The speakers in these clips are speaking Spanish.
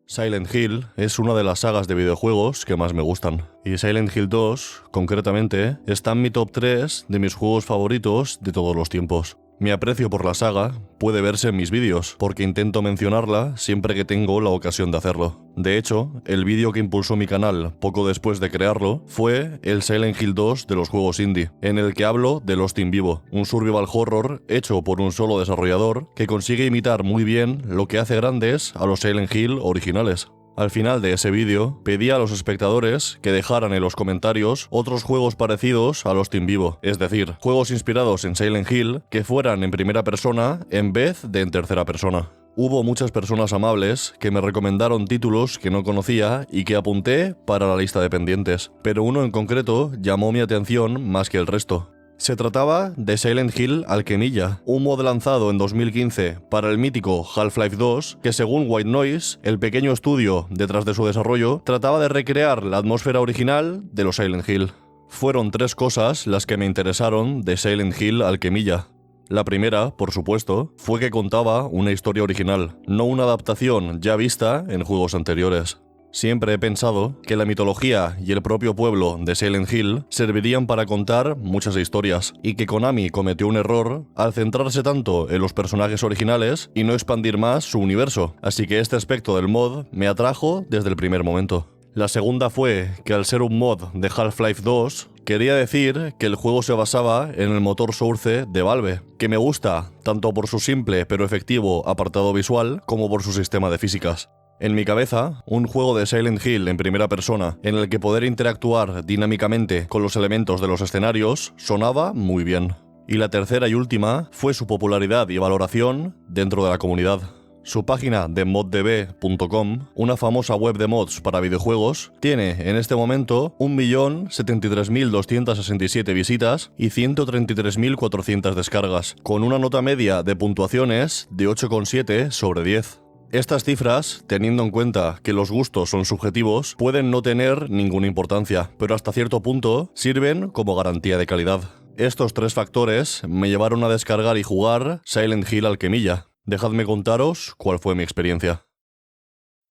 Silent Hill es una de las sagas de videojuegos que más me gustan, y Silent Hill 2, concretamente, está en mi top 3 de mis juegos favoritos de todos los tiempos. Mi aprecio por la saga puede verse en mis vídeos, porque intento mencionarla siempre que tengo la ocasión de hacerlo. De hecho, el vídeo que impulsó mi canal poco después de crearlo fue el Silent Hill 2 de los juegos indie, en el que hablo de Lost in Vivo, un survival horror hecho por un solo desarrollador que consigue imitar muy bien lo que hace grandes a los Silent Hill originales. Al final de ese vídeo, pedí a los espectadores que dejaran en los comentarios otros juegos parecidos a Lost in Vivo, es decir, juegos inspirados en Silent Hill que fueran en primera persona en vez de en tercera persona. Hubo muchas personas amables que me recomendaron títulos que no conocía y que apunté para la lista de pendientes, pero uno en concreto llamó mi atención más que el resto. Se trataba de Silent Hill Alchemilla, un mod lanzado en 2015 para el mítico Half-Life 2, que según White Noise, el pequeño estudio detrás de su desarrollo, trataba de recrear la atmósfera original de los Silent Hill. Fueron 3 cosas las que me interesaron de Silent Hill Alchemilla. La primera, por supuesto, fue que contaba una historia original, no una adaptación ya vista en juegos anteriores. Siempre he pensado que la mitología y el propio pueblo de Silent Hill servirían para contar muchas historias, y que Konami cometió un error al centrarse tanto en los personajes originales y no expandir más su universo, así que este aspecto del mod me atrajo desde el primer momento. La segunda fue que al ser un mod de Half-Life 2, quería decir que el juego se basaba en el motor Source de Valve, que me gusta tanto por su simple pero efectivo apartado visual como por su sistema de físicas. En mi cabeza, un juego de Silent Hill en primera persona, en el que poder interactuar dinámicamente con los elementos de los escenarios, sonaba muy bien. Y la tercera y última fue su popularidad y valoración dentro de la comunidad. Su página de moddb.com, una famosa web de mods para videojuegos, tiene en este momento 1.073.267 visitas y 133.400 descargas, con una nota media de puntuaciones de 8,7 sobre 10. Estas cifras, teniendo en cuenta que los gustos son subjetivos, pueden no tener ninguna importancia, pero hasta cierto punto sirven como garantía de calidad. Estos 3 factores me llevaron a descargar y jugar Silent Hill Alchemilla. Dejadme contaros cuál fue mi experiencia.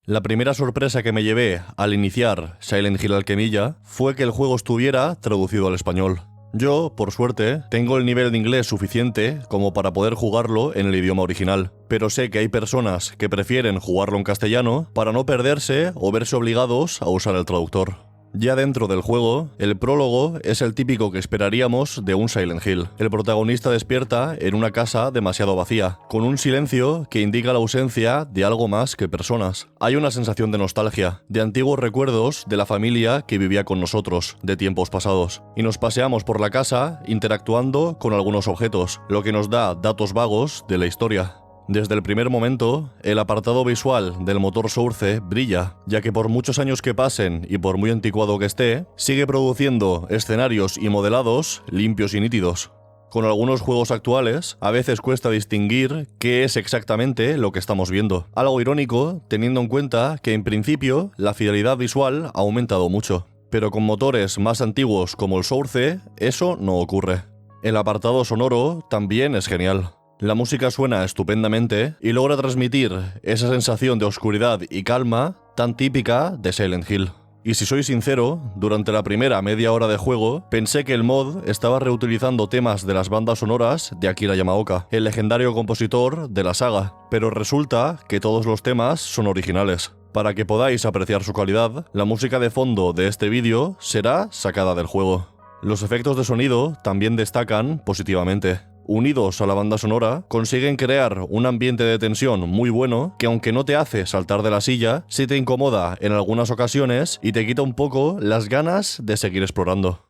La primera sorpresa que me llevé al iniciar Silent Hill Alchemilla fue que el juego estuviera traducido al español. Yo, por suerte, tengo el nivel de inglés suficiente como para poder jugarlo en el idioma original, pero sé que hay personas que prefieren jugarlo en castellano para no perderse o verse obligados a usar el traductor. Ya dentro del juego, el prólogo es el típico que esperaríamos de un Silent Hill. El protagonista despierta en una casa demasiado vacía, con un silencio que indica la ausencia de algo más que personas. Hay una sensación de nostalgia, de antiguos recuerdos de la familia que vivía con nosotros, de tiempos pasados. Y nos paseamos por la casa interactuando con algunos objetos, lo que nos da datos vagos de la historia. Desde el primer momento, el apartado visual del motor Source brilla, ya que por muchos años que pasen y por muy anticuado que esté, sigue produciendo escenarios y modelados limpios y nítidos. Con algunos juegos actuales, a veces cuesta distinguir qué es exactamente lo que estamos viendo. Algo irónico, teniendo en cuenta que en principio la fidelidad visual ha aumentado mucho. Pero con motores más antiguos como el Source, eso no ocurre. El apartado sonoro también es genial. La música suena estupendamente y logra transmitir esa sensación de oscuridad y calma tan típica de Silent Hill. Y si soy sincero, durante la primera media hora de juego, pensé que el mod estaba reutilizando temas de las bandas sonoras de Akira Yamaoka, el legendario compositor de la saga, pero resulta que todos los temas son originales. Para que podáis apreciar su calidad, la música de fondo de este vídeo será sacada del juego. Los efectos de sonido también destacan positivamente. Unidos a la banda sonora, consiguen crear un ambiente de tensión muy bueno que, aunque no te hace saltar de la silla, sí te incomoda en algunas ocasiones y te quita un poco las ganas de seguir explorando.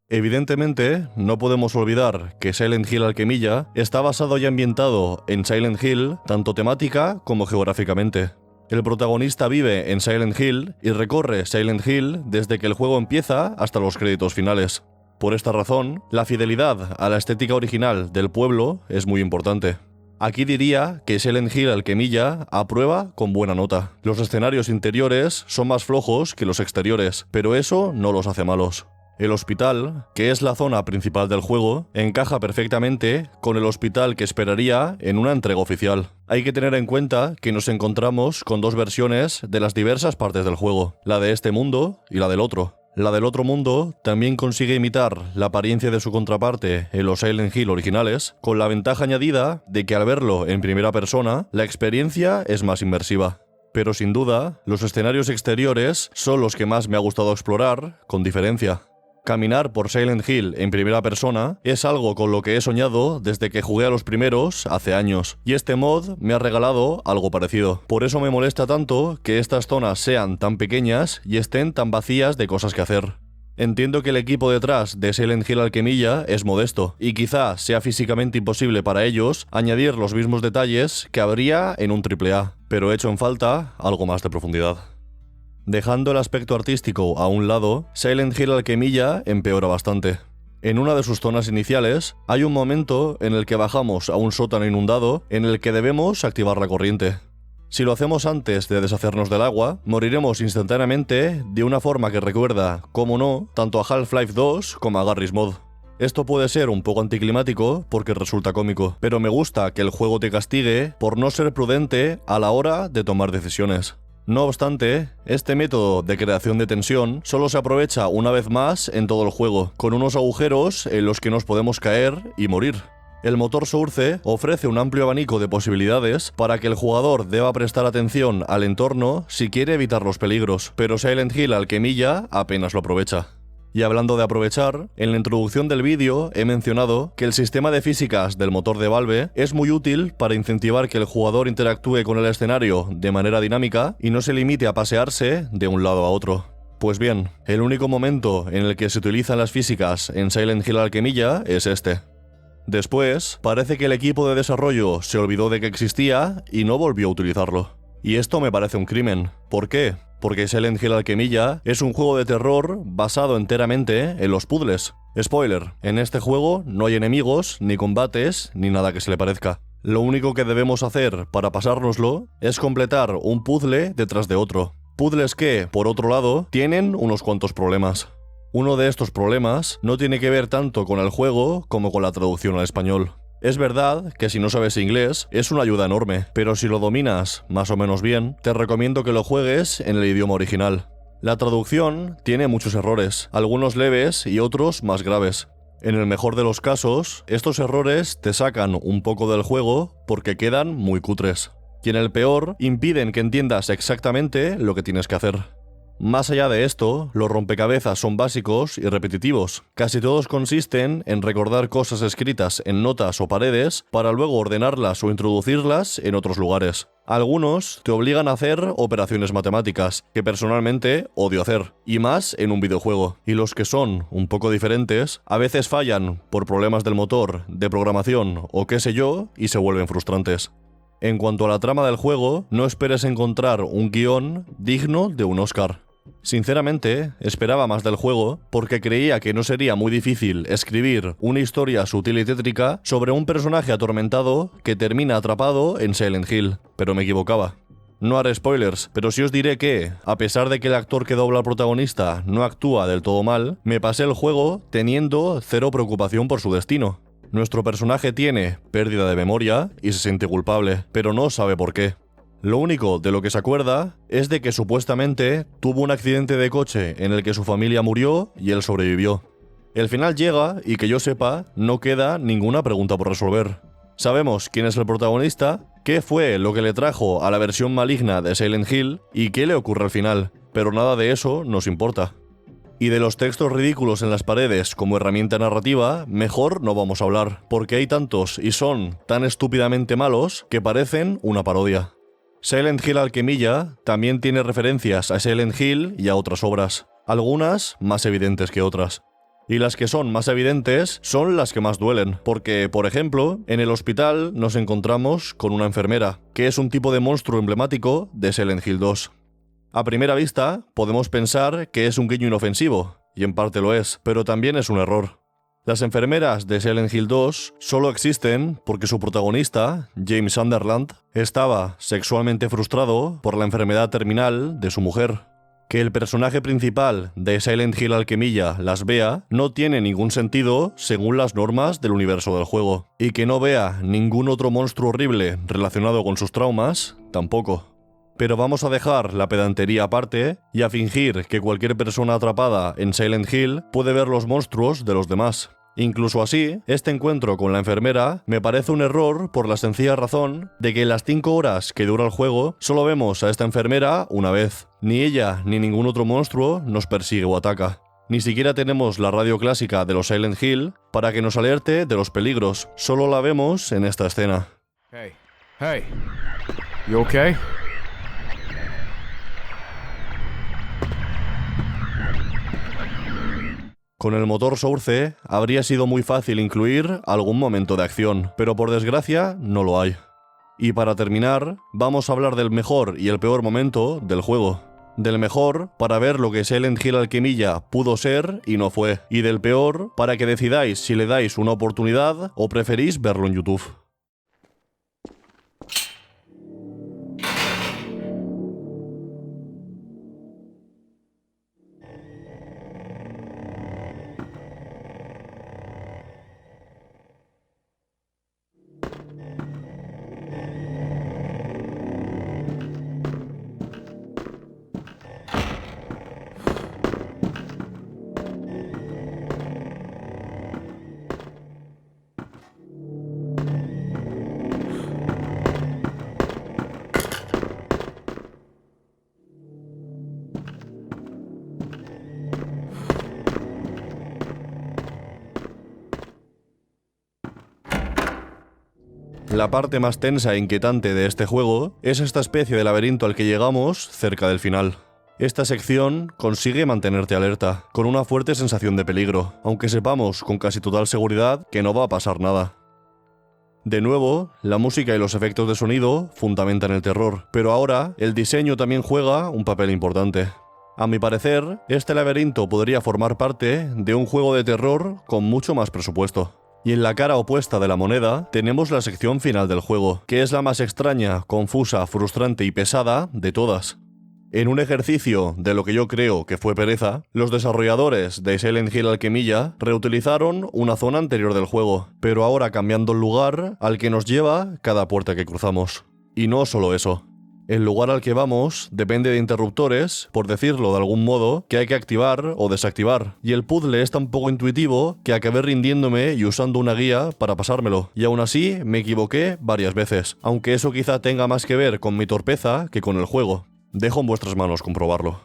Evidentemente, no podemos olvidar que Silent Hill Alchemilla está basado y ambientado en Silent Hill tanto temática como geográficamente. El protagonista vive en Silent Hill y recorre Silent Hill desde que el juego empieza hasta los créditos finales. Por esta razón, la fidelidad a la estética original del pueblo es muy importante. Aquí diría que Silent Hill Alquemilla aprueba con buena nota. Los escenarios interiores son más flojos que los exteriores, pero eso no los hace malos. El hospital, que es la zona principal del juego, encaja perfectamente con el hospital que esperaría en una entrega oficial. Hay que tener en cuenta que nos encontramos con dos versiones de las diversas partes del juego, la de este mundo y la del otro. La del otro mundo también consigue imitar la apariencia de su contraparte en los Silent Hill originales, con la ventaja añadida de que al verlo en primera persona, la experiencia es más inmersiva. Pero sin duda, los escenarios exteriores son los que más me ha gustado explorar, con diferencia. Caminar por Silent Hill en primera persona es algo con lo que he soñado desde que jugué a los primeros hace años, y este mod me ha regalado algo parecido. Por eso me molesta tanto que estas zonas sean tan pequeñas y estén tan vacías de cosas que hacer. Entiendo que el equipo detrás de Silent Hill Alquemilla es modesto, y quizá sea físicamente imposible para ellos añadir los mismos detalles que habría en un AAA, pero he hecho en falta algo más de profundidad. Dejando el aspecto artístico a un lado, Silent Hill Alquemilla empeora bastante. En una de sus zonas iniciales, hay un momento en el que bajamos a un sótano inundado en el que debemos activar la corriente. Si lo hacemos antes de deshacernos del agua, moriremos instantáneamente de una forma que recuerda, como no, tanto a Half-Life 2 como a Garry's Mod. Esto puede ser un poco anticlimático porque resulta cómico, pero me gusta que el juego te castigue por no ser prudente a la hora de tomar decisiones. No obstante, este método de creación de tensión solo se aprovecha una vez más en todo el juego, con unos agujeros en los que nos podemos caer y morir. El motor Source ofrece un amplio abanico de posibilidades para que el jugador deba prestar atención al entorno si quiere evitar los peligros, pero Silent Hill Alquemilla apenas lo aprovecha. Y hablando de aprovechar, en la introducción del vídeo he mencionado que el sistema de físicas del motor de Valve es muy útil para incentivar que el jugador interactúe con el escenario de manera dinámica y no se limite a pasearse de un lado a otro. Pues bien, el único momento en el que se utilizan las físicas en Silent Hill Alquemilla es este. Después, parece que el equipo de desarrollo se olvidó de que existía y no volvió a utilizarlo. Y esto me parece un crimen. ¿Por qué? Porque Silent Hill Alquemilla es un juego de terror basado enteramente en los puzzles. Spoiler, en este juego no hay enemigos, ni combates, ni nada que se le parezca. Lo único que debemos hacer para pasárnoslo es completar un puzzle detrás de otro. Puzzles que, por otro lado, tienen unos cuantos problemas. Uno de estos problemas no tiene que ver tanto con el juego como con la traducción al español. Es verdad que si no sabes inglés es una ayuda enorme, pero si lo dominas más o menos bien, te recomiendo que lo juegues en el idioma original. La traducción tiene muchos errores, algunos leves y otros más graves. En el mejor de los casos, estos errores te sacan un poco del juego porque quedan muy cutres. Y en el peor, impiden que entiendas exactamente lo que tienes que hacer. Más allá de esto, los rompecabezas son básicos y repetitivos. Casi todos consisten en recordar cosas escritas en notas o paredes para luego ordenarlas o introducirlas en otros lugares. Algunos te obligan a hacer operaciones matemáticas, que personalmente odio hacer, y más en un videojuego. Y los que son un poco diferentes, a veces fallan por problemas del motor, de programación o qué sé yo, y se vuelven frustrantes. En cuanto a la trama del juego, no esperes encontrar un guión digno de un Oscar. Sinceramente, esperaba más del juego porque creía que no sería muy difícil escribir una historia sutil y tétrica sobre un personaje atormentado que termina atrapado en Silent Hill, pero me equivocaba. No haré spoilers, pero sí os diré que, a pesar de que el actor que dobla al protagonista no actúa del todo mal, me pasé el juego teniendo cero preocupación por su destino. Nuestro personaje tiene pérdida de memoria y se siente culpable, pero no sabe por qué. Lo único de lo que se acuerda es de que supuestamente tuvo un accidente de coche en el que su familia murió y él sobrevivió. El final llega y que yo sepa, no queda ninguna pregunta por resolver. Sabemos quién es el protagonista, qué fue lo que le trajo a la versión maligna de Silent Hill y qué le ocurre al final, pero nada de eso nos importa. Y de los textos ridículos en las paredes como herramienta narrativa, mejor no vamos a hablar, porque hay tantos y son tan estúpidamente malos que parecen una parodia. Silent Hill Alquemilla también tiene referencias a Silent Hill y a otras obras, algunas más evidentes que otras. Y las que son más evidentes son las que más duelen, porque, por ejemplo, en el hospital nos encontramos con una enfermera, que es un tipo de monstruo emblemático de Silent Hill 2. A primera vista, podemos pensar que es un guiño inofensivo, y en parte lo es, pero también es un error. Las enfermeras de Silent Hill 2 solo existen porque su protagonista, James Sunderland, estaba sexualmente frustrado por la enfermedad terminal de su mujer. Que el personaje principal de Silent Hill Alquemilla las vea no tiene ningún sentido según las normas del universo del juego. Y que no vea ningún otro monstruo horrible relacionado con sus traumas, tampoco. Pero vamos a dejar la pedantería aparte y a fingir que cualquier persona atrapada en Silent Hill puede ver los monstruos de los demás. Incluso así, este encuentro con la enfermera me parece un error por la sencilla razón de que en las 5 horas que dura el juego solo vemos a esta enfermera una vez. Ni ella ni ningún otro monstruo nos persigue o ataca. Ni siquiera tenemos la radio clásica de los Silent Hill para que nos alerte de los peligros. Solo la vemos en esta escena. Hey, you okay? Con el motor Source habría sido muy fácil incluir algún momento de acción, pero por desgracia no lo hay. Y para terminar, vamos a hablar del mejor y el peor momento del juego. Del mejor, para ver lo que Silent Hill Alquemilla pudo ser y no fue. Y del peor, para que decidáis si le dais una oportunidad o preferís verlo en YouTube. La parte más tensa e inquietante de este juego es esta especie de laberinto al que llegamos cerca del final. Esta sección consigue mantenerte alerta, con una fuerte sensación de peligro, aunque sepamos con casi total seguridad que no va a pasar nada. De nuevo, la música y los efectos de sonido fundamentan el terror, pero ahora el diseño también juega un papel importante. A mi parecer, este laberinto podría formar parte de un juego de terror con mucho más presupuesto. Y en la cara opuesta de la moneda tenemos la sección final del juego, que es la más extraña, confusa, frustrante y pesada de todas. En un ejercicio de lo que yo creo que fue pereza, los desarrolladores de Silent Hill Alquemilla reutilizaron una zona anterior del juego, pero ahora cambiando el lugar al que nos lleva cada puerta que cruzamos. Y no solo eso. El lugar al que vamos depende de interruptores, por decirlo de algún modo, que hay que activar o desactivar. Y el puzzle es tan poco intuitivo que acabé rindiéndome y usando una guía para pasármelo. Y aún así me equivoqué varias veces, aunque eso quizá tenga más que ver con mi torpeza que con el juego. Dejo en vuestras manos comprobarlo.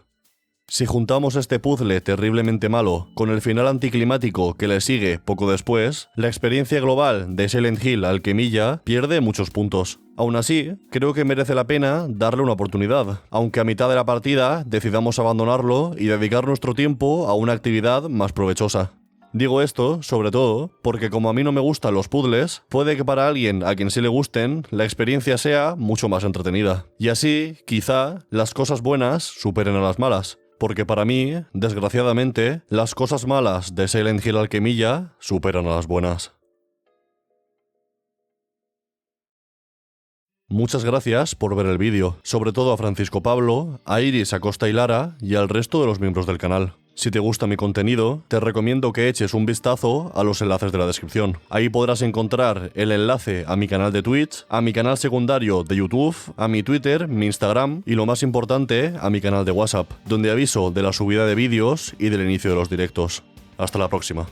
Si juntamos este puzzle terriblemente malo con el final anticlimático que le sigue poco después, la experiencia global de Silent Hill Alquemilla pierde muchos puntos. Aún así, creo que merece la pena darle una oportunidad, aunque a mitad de la partida decidamos abandonarlo y dedicar nuestro tiempo a una actividad más provechosa. Digo esto, sobre todo, porque como a mí no me gustan los puzzles, puede que para alguien a quien sí le gusten, la experiencia sea mucho más entretenida. Y así, quizá, las cosas buenas superen a las malas. Porque para mí, desgraciadamente, las cosas malas de Silent Hill Alquemilla superan a las buenas. Muchas gracias por ver el vídeo, sobre todo a Francisco Pablo, a Iris Acosta y Lara y al resto de los miembros del canal. Si te gusta mi contenido, te recomiendo que eches un vistazo a los enlaces de la descripción. Ahí podrás encontrar el enlace a mi canal de Twitch, a mi canal secundario de YouTube, a mi Twitter, mi Instagram y lo más importante, a mi canal de WhatsApp, donde aviso de la subida de vídeos y del inicio de los directos. Hasta la próxima.